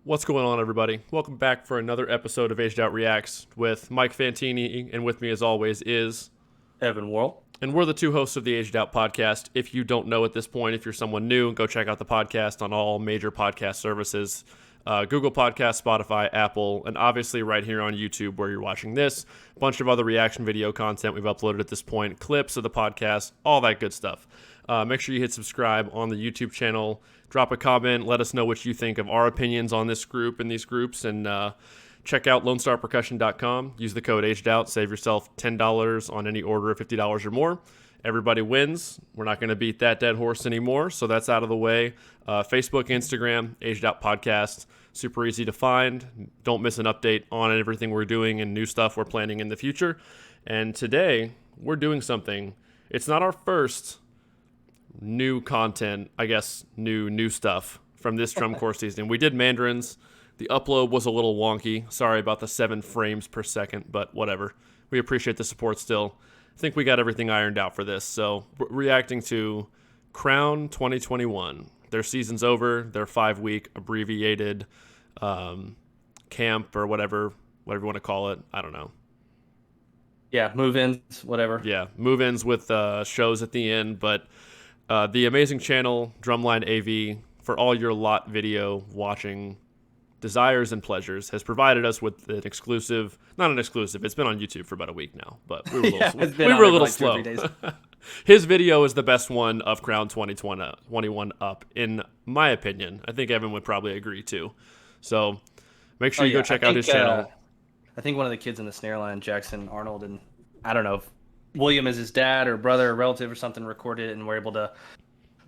What's going on, everybody? Welcome back for another episode of Aged Out Reacts with Mike Fantini, and with me, as always, is Evan Worrell. And we're the two hosts of the Aged Out podcast. If you don't know at this point, if you're someone new, go check out the podcast on all major podcast services, Google Podcasts, Spotify, Apple, and obviously right here on YouTube where you're watching this. A bunch of other reaction video content we've uploaded at this point, clips of the podcast, all that good stuff. Make sure you hit subscribe on the YouTube channel. Drop a comment. Let us know what you think of our opinions on this group and these groups. And check out LoneStarPercussion.com. Use the code AgedOut. Save yourself $10 on any order of $50 or more. Everybody wins. We're not going to beat that dead horse anymore, so that's out of the way. Facebook, Instagram, Aged Out Podcast. Super easy to find. Don't miss an update on everything we're doing and new stuff we're planning in the future. And today, we're doing something. It's not our first new content, I guess, new stuff from this drum corps season. We did Mandarins. The upload was a little wonky. Sorry about the 7 frames per second, but whatever. We appreciate the support still. I think we got everything ironed out for this. So we're reacting to Crown 2021. Their season's over. Their 5-week abbreviated camp or whatever you want to call it. I don't know. Yeah, move-ins, whatever. Yeah, move-ins with shows at the end, but the amazing channel, DrumlineAV, for all your lot video watching desires and pleasures, has provided us with an exclusive, not an exclusive, it's been on YouTube for about a week now, but we were a little slow. His video is the best one of Crown 2021 up, in my opinion. I think Evan would probably agree too. So make sure you go check out his channel. I think one of the kids in the snare line, Jackson Arnold, and I don't know if William is his dad or brother or relative or something, recorded it, and we're able to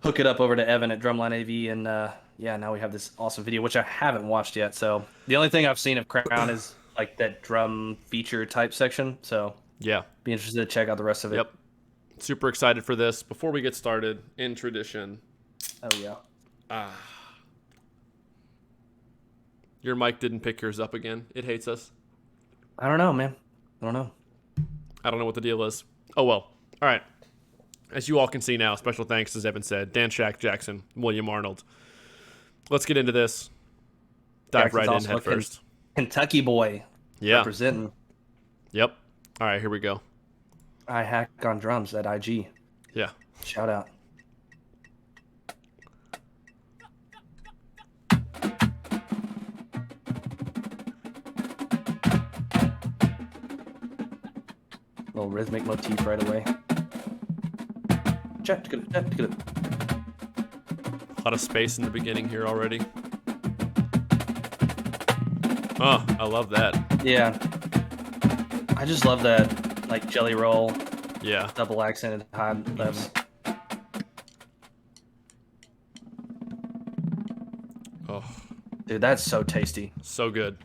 hook it up over to Evan at DrumlineAV, and yeah, now we have this awesome video, which I haven't watched yet. So the only thing I've seen of Crown is like that drum feature type section. So yeah, be interested to check out the rest of it. Yep. Super excited for this. Before we get started, in tradition. Oh yeah. Your mic didn't pick yours up again. It hates us. I don't know, man. I don't know what the deal is. Oh well. All right. As you all can see now, special thanks, as Evan said, Dan Shack Jackson, William Arnold. Let's get into this. Dive right in head first. Kentucky boy. Yeah. Representing. Yep. All right, here we go. I hack on drums at IG. Yeah. Shout out. Little rhythmic motif right away. Check. A lot of space in the beginning here already. Oh, I love that. Yeah. I just love that, like, jelly roll. Yeah. Double accented high levels. Oh. Dude, that's so tasty. So good.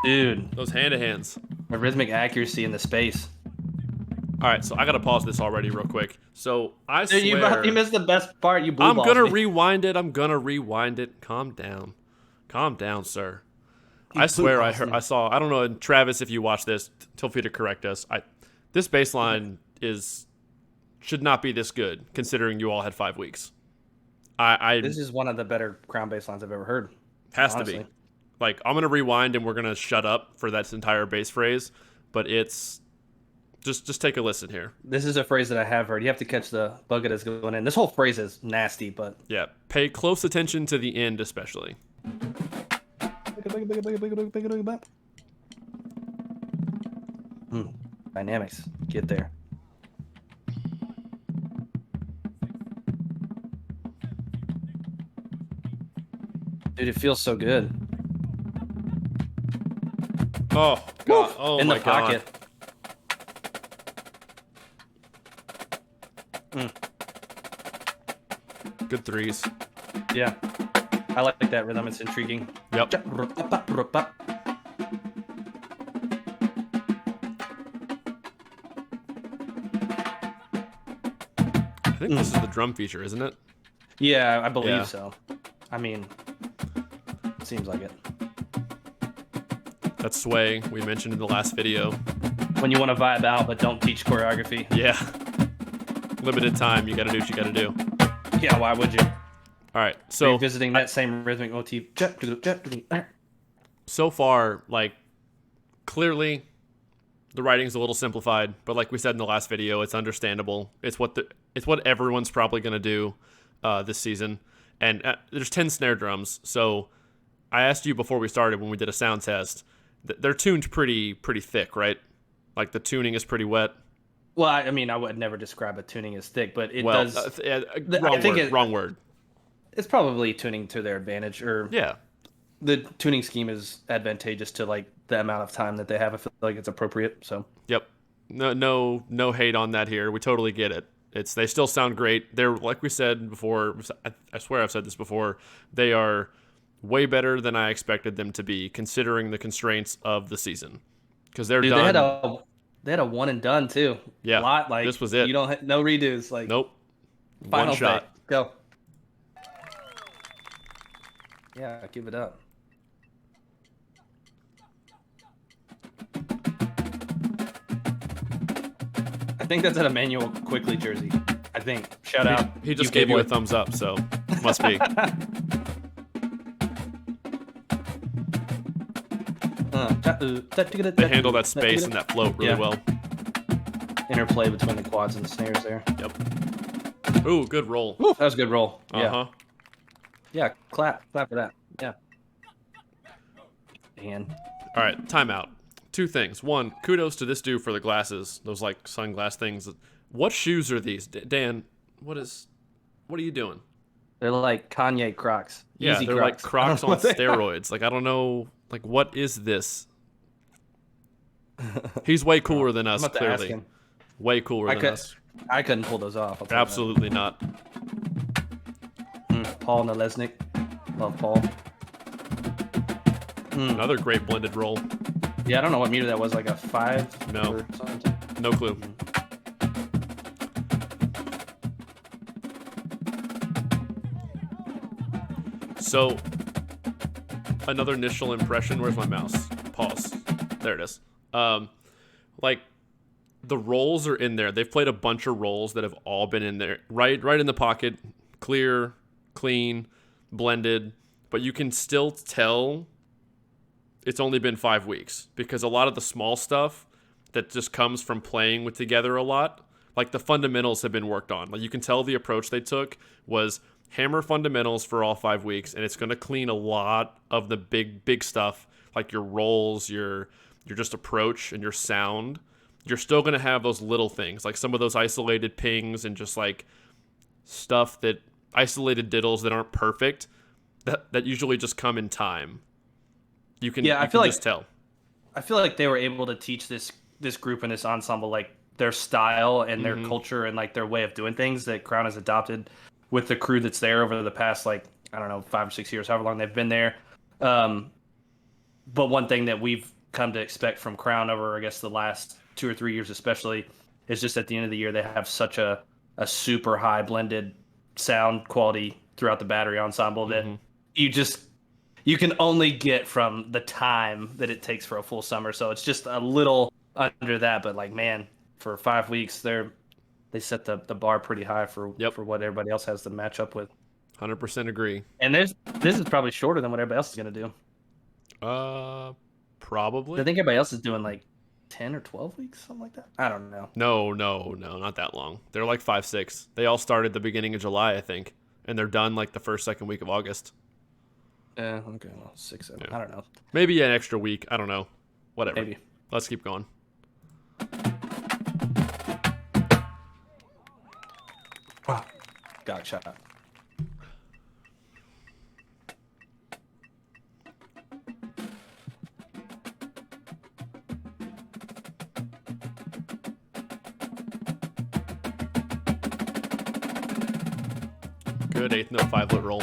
Dude. Those hand-to-hands. The rhythmic accuracy in the space. All right, so I got to pause this already real quick. So I Dude, swear... you missed the best part. You I'm going to rewind it. Calm down. Calm down, sir. I swear I saw, I don't know, Travis, if you watch this, feel free to correct us. This bass line should not be this good, considering you all had 5 weeks. This is one of the better Crown bass lines I've ever heard. Has to be. Like, I'm going to rewind and we're going to shut up for that entire bass phrase, but it's... Just take a listen here. This is a phrase that I have heard. You have to catch the bug that's going in. This whole phrase is nasty, but... Yeah, pay close attention to the end, especially. Dynamics. Get there. Dude, it feels so good. Oh, God. Oh, in my the pocket. God. Good threes. Yeah. I like that rhythm. It's intriguing. Yep. I think this is the drum feature, isn't it? Yeah, I believe so. I mean, it seems like it. That sway we mentioned in the last video. When you want to vibe out but don't teach choreography. Yeah. Limited time. You got to do what you got to do. Yeah, why would you? All right, so revisiting that same rhythmic motif. So far, like, clearly the writing's a little simplified, but like we said in the last video, it's understandable. It's what everyone's probably going to do this season. And there's 10 snare drums, so I asked you before we started when we did a sound test. They're tuned pretty thick, right? Like the tuning is pretty wet. Well, I mean, I would never describe a tuning as thick, but it does. Wrong word. It's probably tuning to their advantage, or yeah, the tuning scheme is advantageous to like the amount of time that they have. I feel like it's appropriate. So yep, no hate on that here. We totally get it. They still sound great. They're, like we said before. I swear I've said this before. They are way better than I expected them to be, considering the constraints of the season. Because they're done. They had a one and done too. Yeah, a lot, like this was it. You don't no redos. Like nope, final one shot. Thing. Go. Yeah, give it up. I think that's at Emmanuel Quickly jersey. I think. Shout out. He just gave you a thumbs up, so must be. They handle that space and that float really well. Interplay between the quads and the snares there. Yep. Ooh, good roll. Ooh, that was a good roll. Uh-huh. Yeah, clap for that. Yeah. And all right, timeout. Two things. One, kudos to this dude for the glasses. Those like sunglass things. What shoes are these, Dan? What are you doing? They're like Kanye Crocs. Yeah, Easy they're Crocs. like Crocs on steroids. Like, I don't know. Like, what is this? He's way cooler than us, clearly. Way cooler than us. I couldn't pull those off. Absolutely not. Paul Nalesnik. Love Paul. Another great blended roll. Yeah, I don't know what meter that was. Like a 5? No. Or something? No clue. So, another initial impression. Where's my mouse? Pause. There it is. Like, the rolls are in there. They've played a bunch of rolls that have all been in there. Right in the pocket. Clear, clean, blended. But you can still tell it's only been 5 weeks. Because a lot of the small stuff that just comes from playing with together a lot, like the fundamentals have been worked on. Like, you can tell the approach they took was hammer fundamentals for all 5 weeks, and it's going to clean a lot of the big stuff, like your rolls, your just approach and your sound. You're still going to have those little things, like some of those isolated pings and just like stuff that isolated diddles that aren't perfect, that usually just come in time. You can just tell. I feel like they were able to teach this group and this ensemble like their style and their culture and like their way of doing things that Crown has adopted with the crew that's there over the past, like, I don't know, 5 or 6 years, however long they've been there. But one thing that we've come to expect from Crown over, I guess, the last 2 or 3 years especially, is just at the end of the year they have such a super high blended sound quality throughout the battery ensemble that you can only get from the time that it takes for a full summer. So it's just a little under that, but like, man, for 5 weeks they set the bar pretty high for what everybody else has to match up with. 100% agree. And this is probably shorter than what everybody else is going to do. Probably. I think everybody else is doing like 10 or 12 weeks, something like that. I don't know. No, not that long. They're like 5, 6. They all started the beginning of July, I think, and they're done like the first, second week of August. Yeah, okay, well, 6, 7. Yeah. I don't know. Maybe an extra week. I don't know. Whatever. Maybe. Let's keep going. Wow. Got shot. Good 8th note 5-lit roll.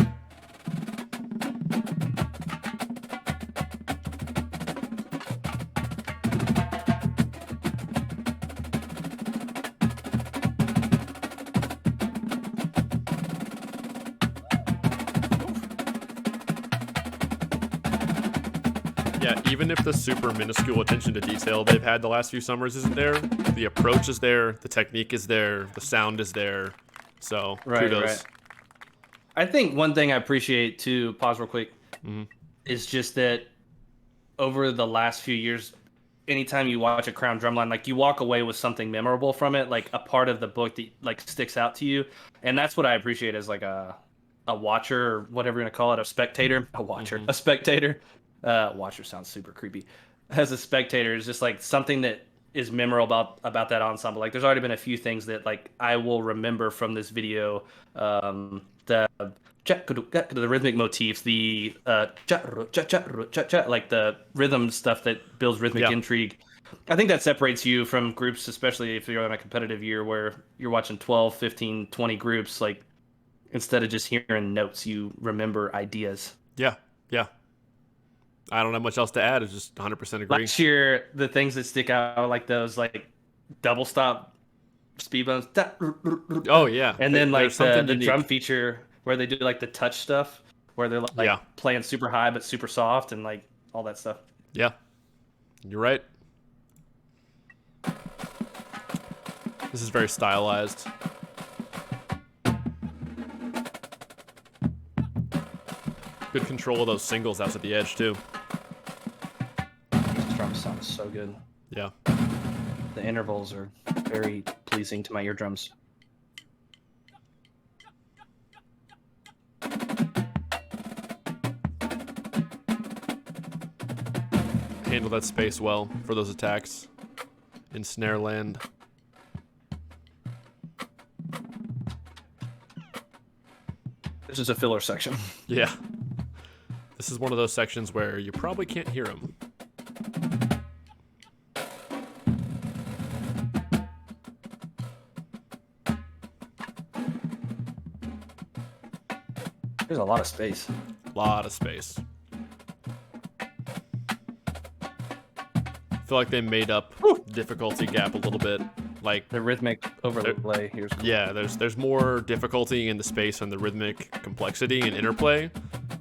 Yeah, even if the super minuscule attention to detail they've had the last few summers isn't there, the approach is there, the technique is there, the sound is there. So, kudos. Right. I think one thing I appreciate to pause real quick is just that over the last few years, anytime you watch a Crown Drumline, like you walk away with something memorable from it, like a part of the book that like sticks out to you, and that's what I appreciate as like a watcher or whatever you're gonna call it, a spectator, a watcher, a spectator. Watcher sounds super creepy. As a spectator, is just like something that is memorable about that ensemble. Like there's already been a few things that like I will remember from this video. The rhythmic motifs, the like the rhythm stuff that builds rhythmic intrigue. I think that separates you from groups, especially if you're on a competitive year where you're watching 12, 15, 20 groups. Like instead of just hearing notes, you remember ideas. Yeah. I don't have much else to add. It's just 100% agree. Last year, the things that stick out are like those like double stop speed bumps. Oh yeah. And then like the drum feature where they do like the touch stuff where they're like playing super high but super soft and like all that stuff. Yeah. You're right. This is very stylized. Good control of those singles out to the edge too. These drums sound so good. Yeah. The intervals are very pleasing to my eardrums. Handle that space well for those attacks in snare land. This is a filler section. Yeah. This is one of those sections where you probably can't hear them. There's a lot of space. Lot of space. I feel like they made up difficulty gap a little bit. Like the rhythmic overlay here's cool. Yeah, there's more difficulty in the space and the rhythmic complexity and interplay,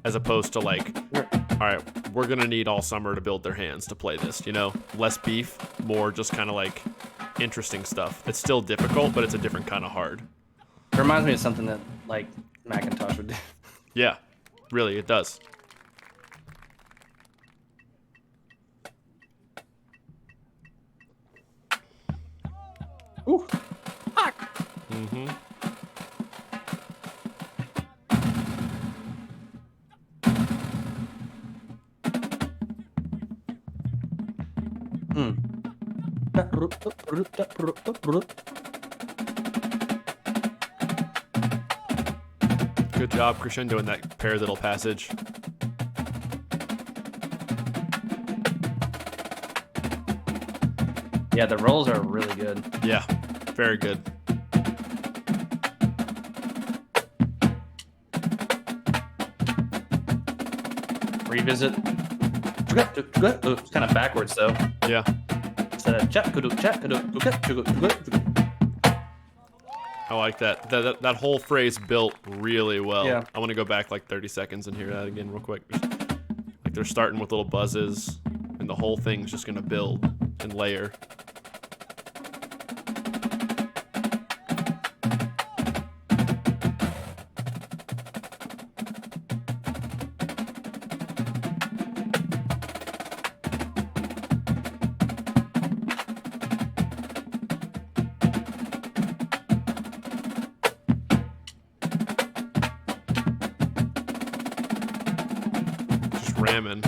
as opposed to like, all right, we're gonna need all summer to build their hands to play this. You know, less beef, more just kind of like interesting stuff. It's still difficult, but it's a different kind of hard. It reminds me of something that like Macintosh would do. Yeah, really, it does. Ooh. Mm-hmm. Good job, crescendo, in that paradiddle passage. Yeah, the rolls are really good. Yeah, very good. Revisit. It's kind of backwards though. Yeah. I like that. That whole phrase built really well. Yeah. I want to go back like 30 seconds and hear that again real quick. Like they're starting with little buzzes, and the whole thing's just gonna build and layer. Ramming.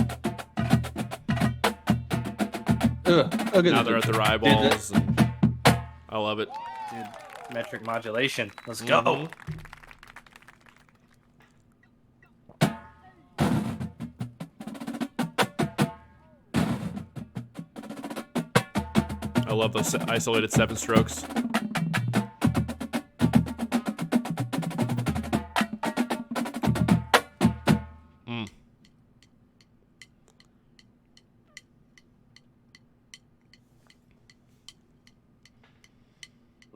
Now they're at their eyeballs. And I love it. Dude, metric modulation. Let's go. I love those isolated 7 strokes.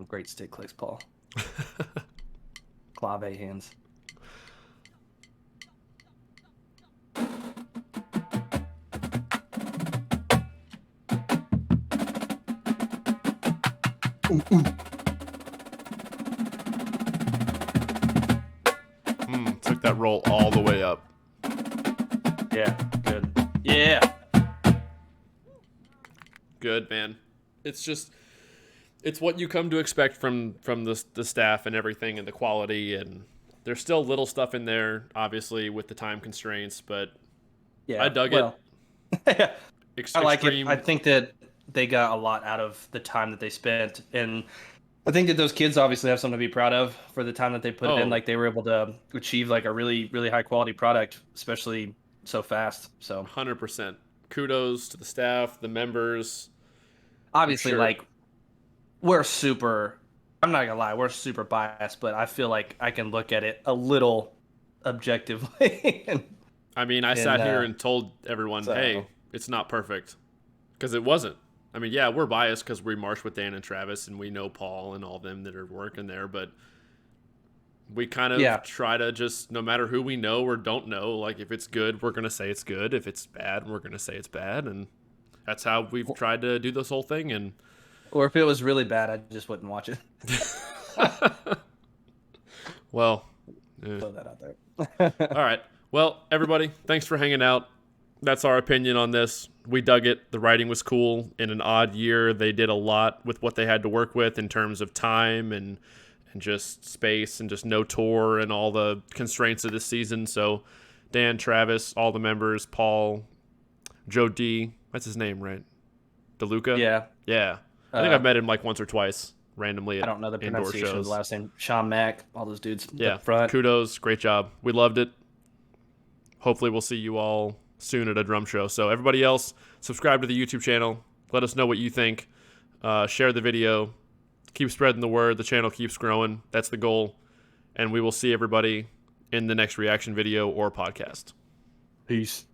Great stick clicks, Paul. Clave hands. that roll all the way up. Yeah, good. Yeah. Good, man. It's what you come to expect from the staff and everything and the quality, and there's still little stuff in there, obviously, with the time constraints, but Yeah. I dug well, it. I like it. Extreme. I think that they got a lot out of the time that they spent, and I think that those kids obviously have something to be proud of for the time that they put it in. Oh, Like they were able to achieve like a really, really high quality product, especially so fast. So 100%. Kudos to the staff, the members. I'm obviously, sure. like we're super. I'm not gonna lie, we're super biased, but I feel like I can look at it a little objectively. I mean, I and sat here and told everyone, hey, so it's not perfect. Because it wasn't. I mean, yeah, we're biased because we march with Dan and Travis and we know Paul and all them that are working there, but we kind of yeah, try to just, no matter who we know or don't know, like if it's good, we're going to say it's good. If it's bad, we're going to say it's bad. And that's how we've tried to do this whole thing. And or if it was really bad, I just wouldn't watch it. well, Throw that out there. all right. Well, everybody, thanks for hanging out. That's our opinion on this. We dug it. The writing was cool. In an odd year, they did a lot with what they had to work with in terms of time and just space and just no tour and all the constraints of this season. So Dan, Travis, all the members, Paul, Joe D, that's his name, right? DeLuca? Yeah. Yeah. I think I've met him like once or twice randomly at I don't know the indoor pronunciation of shows. the last name. Sean Mack, all those dudes. Yeah. Up front. Kudos. Great job. We loved it. Hopefully we'll see you all soon at a drum show. So everybody else, subscribe to the YouTube channel. Let us know what you think. Share the video. Keep spreading the word. The channel keeps growing. That's the goal. And we will see everybody in the next reaction video or podcast. Peace.